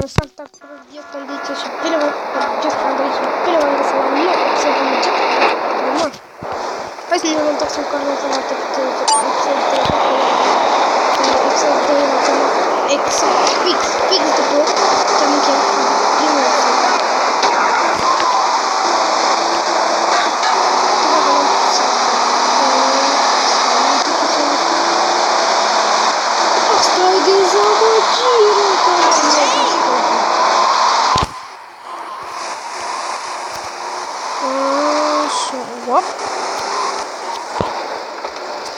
Salta jest Andrejcie și bine v-am găsit la un nou episod de Magic. Normal. Hai să ne luăm taxul care l-am făcut episod de exact fix după ce am încheiat primul episod. Asta e dezamăgire! Așa,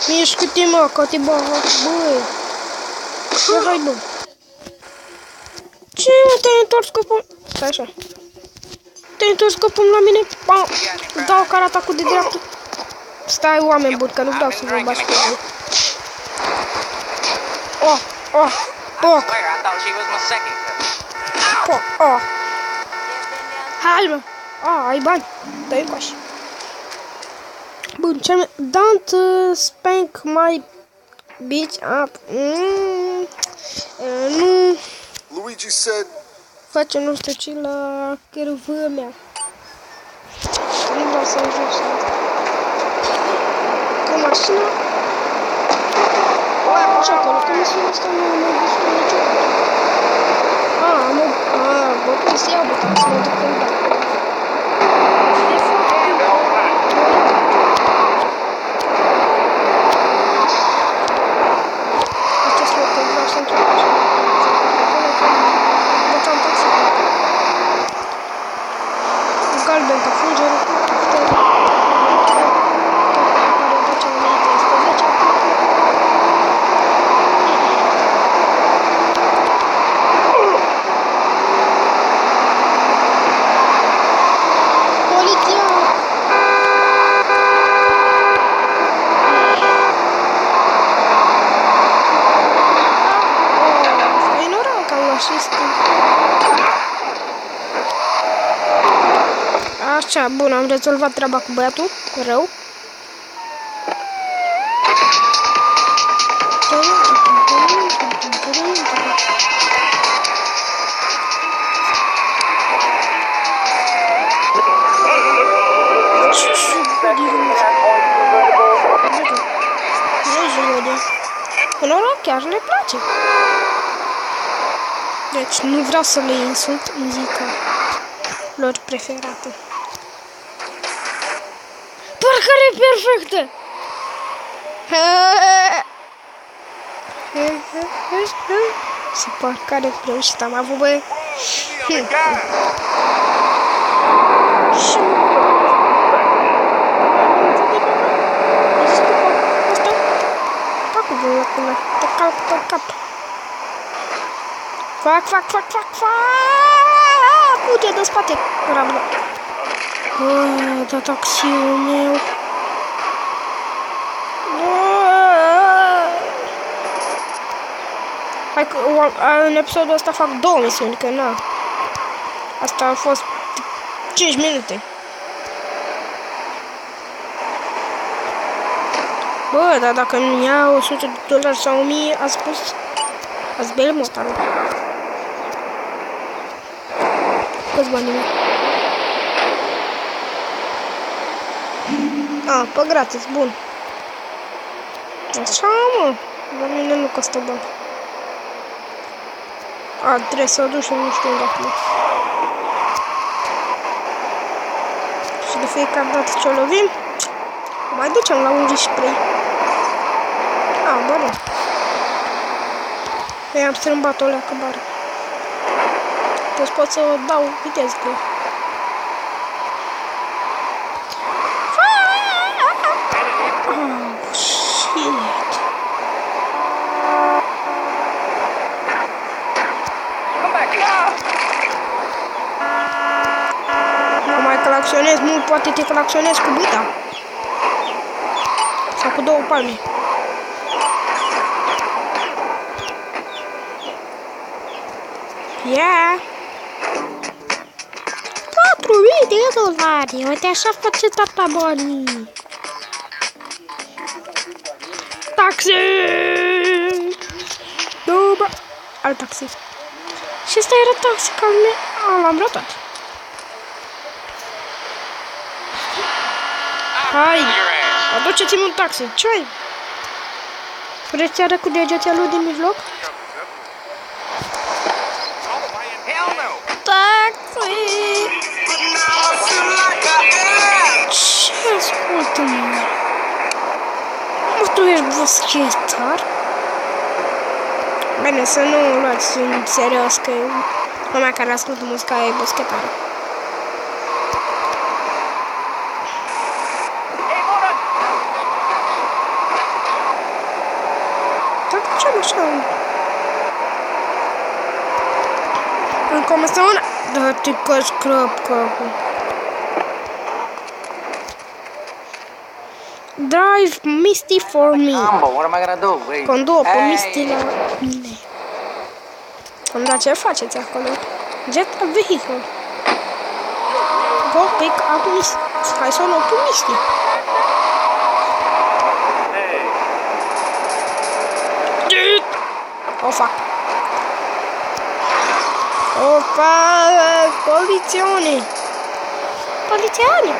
mișcă-te, mă, că te bagă, băi! Hai, bă! Ce, mă, te-ai întors copul? Stai așa. Te-ai întors copul la mine? Pam! Dau caratacul de dreapta. Stai, oameni buni, că nu vreau să vă bași pe voi. Toc! Hai, mă! Ai bani! Dă-i coași. Bun, ce-am... Don't spank my bitch up. Nu... Luigi said... Face nu știu ce la cărvă mea. Nu vreau să ajung să... Cu mașina... Ce acolo? Că misiunea asta nu mă gustă niciodată. Bă, păi să iau butan, să mă duc în bani. Acest loc, că vreau să întreb așa. Bățam taxi. Galben ca fulgerul. Așa, bun, am rezolvat treaba cu băiatul rău. Unora chiar le place. Deci nu vreau să le insult, muzica lor preferată. Parcare perfectă! Și parcare reușită am avut, băi. Te calc pe cap. Fac. Uite, de spate. Ramlă. Da taxiul meu. Hai că în episodul ăsta fac 2 misiuni, că na. Asta a fost 5 minute. Bă, dar dacă nu ia $100 sau 1000, a spus, ați bele motarul. Câți bani mei? Pe gratis, bun. Așa, mă, la mine nu costă bani. Trebuie să o duc și nu știu unde acum. Și de fiecare dată ce o lovim, mai ducem la un spray. Bă, nu. Eu am strâmbat o leacă bară. Deci pot să dau viteză cu ea. Shit. Nu mai claxonez, nu poate te claxonez cu bâta. Sau cu 2 palme. Yeah. $4.000. Uite așa face tata banii. Taxi! Alt taxi. Și ăsta era taxi ca mine. L-am ratat. Hai! Aduceți-mi un taxi. Ce ai? Vreți să arăt cu degeția lui din mijloc? Taxi! Ce ascultă-mă? Nu tu ești boschetar? Bine, să nu luați în serios că lumea care ascultă muzica e boschetară. Dar de ce așa? Încă o mesă una? Da-te că scrap capul. Drive Misty for me. What am I gonna do? Wait. Conduă pe Misty la mine. Dar ce faceți acolo? Get a vehicle. Go pick up Misty. Hai să o luăm pe Misty. O fac. O fac. Polițione. Polițione.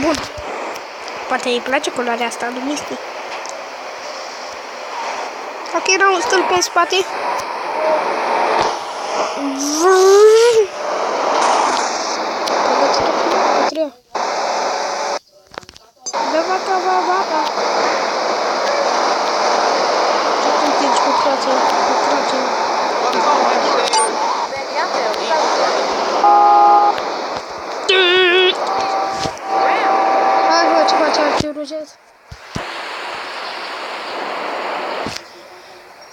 Bun. Poate îi place culoarea asta lui Misty. Dacă era un stâlp în spate. Da, vaca. Ce te întingi cu crațe? Hai, ce face ce rugez?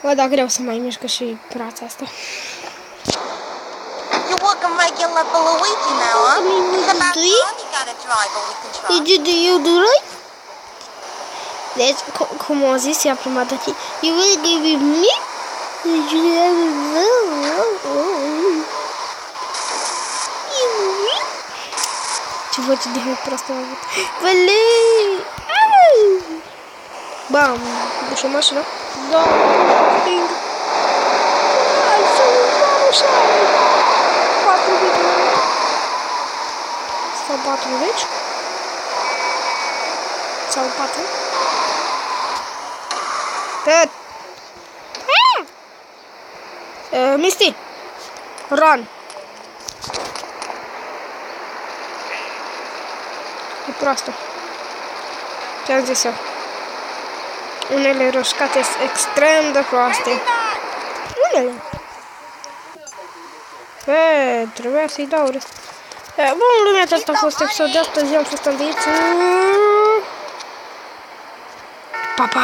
Bă, da, greu să mai mișcă și brața asta. You're working regular for a week now, huh? It's about time you got a driver we can trust. You do right? Deci, cum o zis ea prima dată, you will give me? Ce voce de mai proastă am avut. Vălei! Bam! Dușă mașina. Da! Sting! Hai să urmăm așa! 40. Sau 40? Sau 4? Ted! Misty! Run! E proastă. Ce-am zis eu? Unele roșcate sunt extrem de proaste. Unele. Trebuia să-i dau rest. Bun, lumea, asta a fost episodul de astăzi. Eu am fost Andreiț. Pa, pa!